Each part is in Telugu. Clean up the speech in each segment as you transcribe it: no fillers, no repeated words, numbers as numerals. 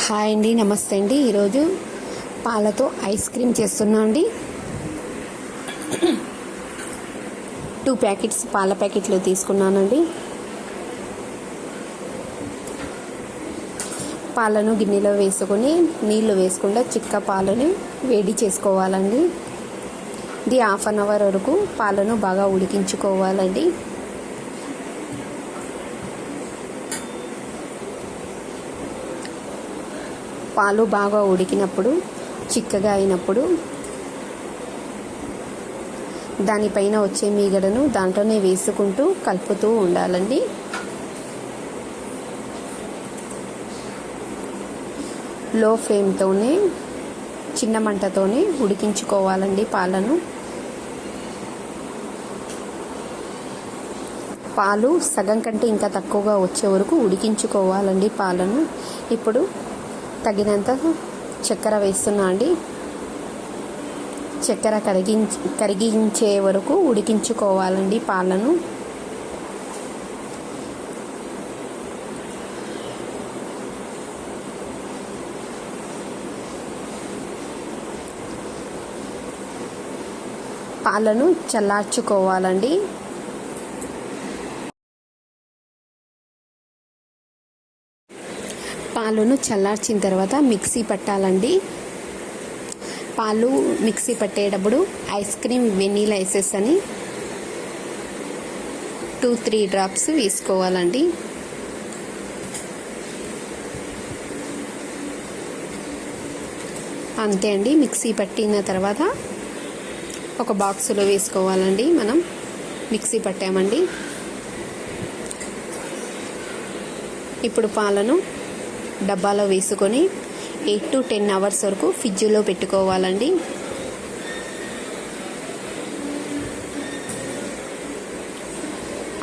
హాయ్ అండి, నమస్తే అండి. ఈరోజు పాలతో ఐస్ క్రీమ్ చేస్తున్నా అండి. 2 ప్యాకెట్స్ పాల ప్యాకెట్లు తీసుకున్నానండి. పాలను గిన్నెలో వేసుకొని నీళ్లు వేసుకుండా చిక్క పాలని వేడి చేసుకోవాలండి. ఇది 1/2 అవర్ వరకు పాలను బాగా ఉడికించుకోవాలండి. పాలు బాగా ఉడికినప్పుడు, చిక్కగా అయినప్పుడు దానిపైన వచ్చే మీగడను దాంట్లోనే వేసుకుంటూ కలుపుతూ ఉండాలండి. లో ఫ్లేమ్తోనే, చిన్న మంటతోనే ఉడికించుకోవాలండి పాలను. పాలు సగం కంటే ఇంకా తక్కువగా వచ్చే వరకు ఉడికించుకోవాలండి పాలను. ఇప్పుడు తగినంత చక్కెర వేస్తున్నా అండి. చక్కెర కరిగించే వరకు ఉడికించుకోవాలండి పాలను. పాలను చల్లార్చుకోవాలండి. పాలను చల్లార్చిన తర్వాత మిక్సీ పట్టాలండి. పాలు మిక్సీ పట్టేటప్పుడు ఐస్ క్రీమ్ వెనీలా ఎసెన్స్ అని 2-3 డ్రాప్స్ వేసుకోవాలండి. అంతే అండి. మిక్సీ పట్టిన తర్వాత ఒక బాక్సులో వేసుకోవాలండి. మనం మిక్సీ పట్టామండి. ఇప్పుడు పాలను డబ్బాలో వేసుకొని 8 to 10 అవర్స్ వరకు ఫ్రిడ్జ్లో పెట్టుకోవాలండి.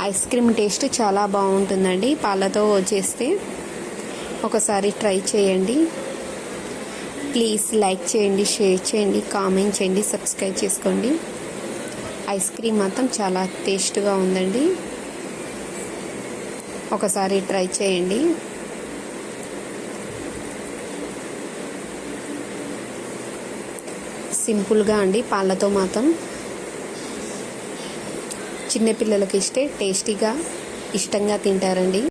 ఐస్ క్రీమ్ టేస్ట్ చాలా బాగుంటుందండి పాలతో చేస్తే. ఒకసారి ట్రై చేయండి. ప్లీజ్ లైక్ చేయండి, షేర్ చేయండి, కామెంట్ చేయండి, సబ్స్క్రైబ్ చేసుకోండి. ఐస్ క్రీమ్ మాత్రం చాలా టేస్ట్గా ఉందండి. ఒకసారి ట్రై చేయండి. సింపుల్గా అండి, పాలతో మాత్రం చిన్నపిల్లలకి టేస్టీగా ఇష్టంగా తింటారండి.